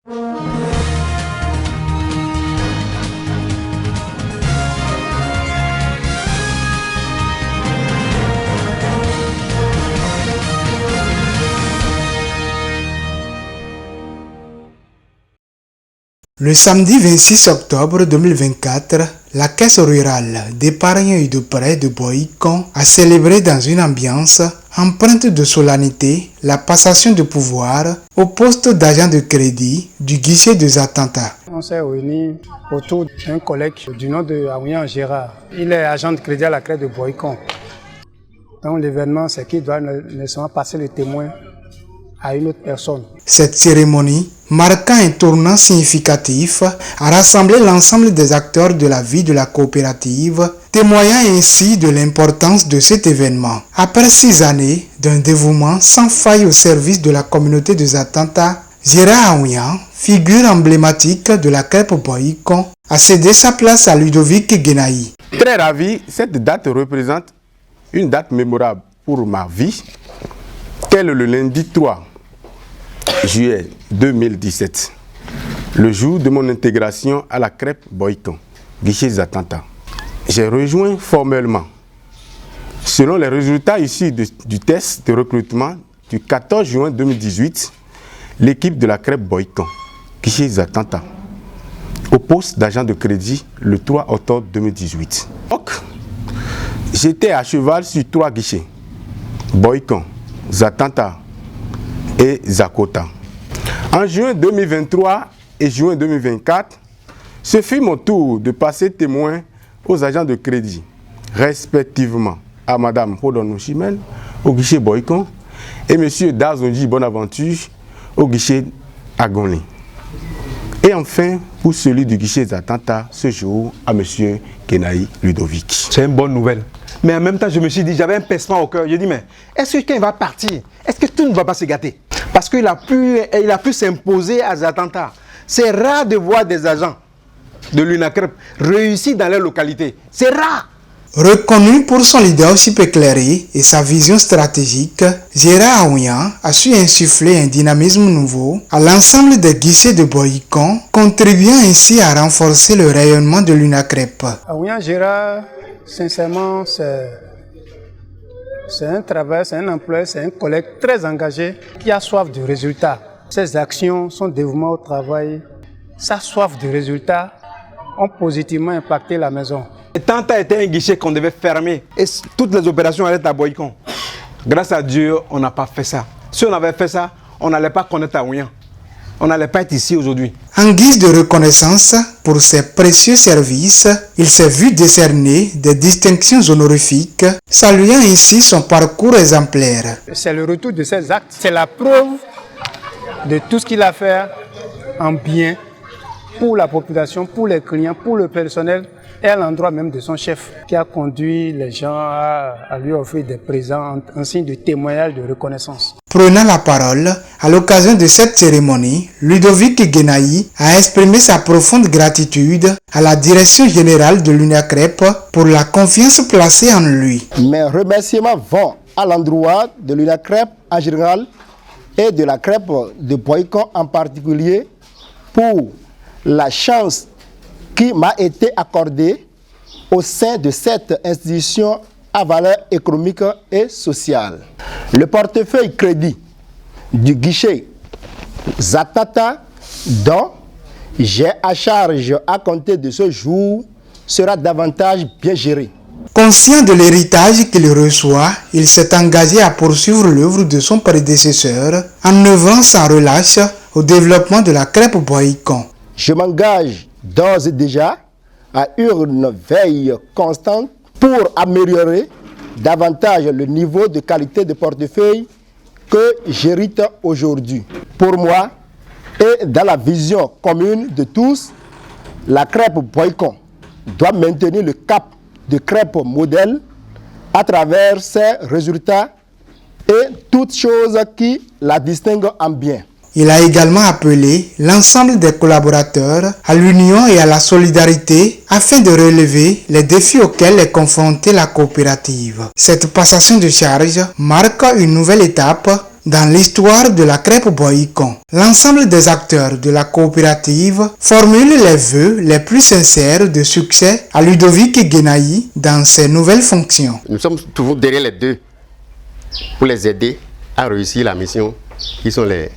Le samedi 26 octobre 2024, la Caisse rurale d'épargne et de prêt de Boikon a célébré dans une ambiance empreinte de solennité la passation de pouvoir au poste d'agent de crédit du guichet des attentats. On s'est réunis autour d'un collègue du nom de Aouyan Gérard. Il est agent de crédit à la Caisse de Boikon. Donc l'événement, c'est qu'il doit nécessairement passer le témoin à une autre personne. Cette cérémonie, marquant un tournant significatif, a rassemblé l'ensemble des acteurs de la vie de la coopérative, témoignant ainsi de l'importance de cet événement. Après 6 années d'un dévouement sans faille au service de la communauté des attentats, Gérard Aouyan, figure emblématique de la crêpe Boikon, a cédé sa place à Ludovic Guénaï. Très ravi, cette date représente une date mémorable pour ma vie, tel le lundi 3 juillet 2017, le jour de mon intégration à la crêpe Boikon, guichet des attentats. J'ai rejoint formellement, selon les résultats issus du test de recrutement du 14 juin 2018, l'équipe de la crêpe Boikon, guichet des attentats, au poste d'agent de crédit le 3 octobre 2018. Donc, j'étais à cheval sur 3 guichets, Boikon, Zatanta et Zakota. En juin 2023 et juin 2024, ce fut mon tour de passer témoin aux agents de crédit, respectivement à Mme Podonou Chimel au guichet Boikon et M. Dazonji Bonaventure au guichet Agonli. Et enfin, pour celui du guichet Zatanta, ce jour à M. Kenaï Ludovic. C'est une bonne nouvelle. Mais en même temps, je me suis dit, j'avais un pincement au cœur. Je dis, mais est-ce que quand il va partir, est-ce que tout ne va pas se gâter? Parce qu'il a pu s'imposer à des attentats. C'est rare de voir des agents de l'UNACREP réussir dans leur localité. C'est rare. Reconnu pour son leadership éclairé et sa vision stratégique, Gérard Aouyan a su insuffler un dynamisme nouveau à l'ensemble des guichets de Boikon, contribuant ainsi à renforcer le rayonnement de l'UNACREP. Aouyan Gérard, sincèrement, c'est un travail, c'est un employé, c'est un collègue très engagé qui a soif de résultats. Ses actions, son dévouement au travail, sa soif de résultats ont positivement impacté la maison. Tanta était un guichet qu'on devait fermer et toutes les opérations allaient à Boikon. Grâce à Dieu, on n'a pas fait ça. Si on avait fait ça, on n'allait pas connaître Aouyan. On n'allait pas être ici aujourd'hui. En guise de reconnaissance pour ses précieux services, il s'est vu décerner des distinctions honorifiques, saluant ainsi son parcours exemplaire. C'est le retour de ses actes, c'est la preuve de tout ce qu'il a fait en bien pour la population, pour les clients, pour le personnel et à l'endroit même de son chef qui a conduit les gens à lui offrir des présents en signe de témoignage de reconnaissance. Prenant la parole, à l'occasion de cette cérémonie, Ludovic Guénaï a exprimé sa profonde gratitude à la direction générale de l'UNACREP pour la confiance placée en lui. Mes remerciements vont à l'endroit de l'UNACREP en général et de la crêpe de Boikon en particulier pour la chance qui m'a été accordée au sein de cette institution à valeur économique et sociale. Le portefeuille crédit du guichet Zatata, dont j'ai à charge à compter de ce jour, sera davantage bien géré. Conscient de l'héritage qu'il reçoit, il s'est engagé à poursuivre l'œuvre de son prédécesseur en œuvrant sans relâche au développement de la crêpe Boikon. Je m'engage d'ores et déjà à une veille constante pour améliorer davantage le niveau de qualité de portefeuille que j'hérite aujourd'hui. Pour moi, et dans la vision commune de tous, la crêpe Boikon doit maintenir le cap de crêpe modèle à travers ses résultats et toutes choses qui la distinguent en bien. Il a également appelé l'ensemble des collaborateurs à l'union et à la solidarité afin de relever les défis auxquels est confrontée la coopérative. Cette passation de charge marque une nouvelle étape dans l'histoire de la crêpe Boycon. L'ensemble des acteurs de la coopérative formule les vœux les plus sincères de succès à Ludovic Guénaï dans ses nouvelles fonctions. Nous sommes toujours derrière les deux pour les aider à réussir la mission qui sont les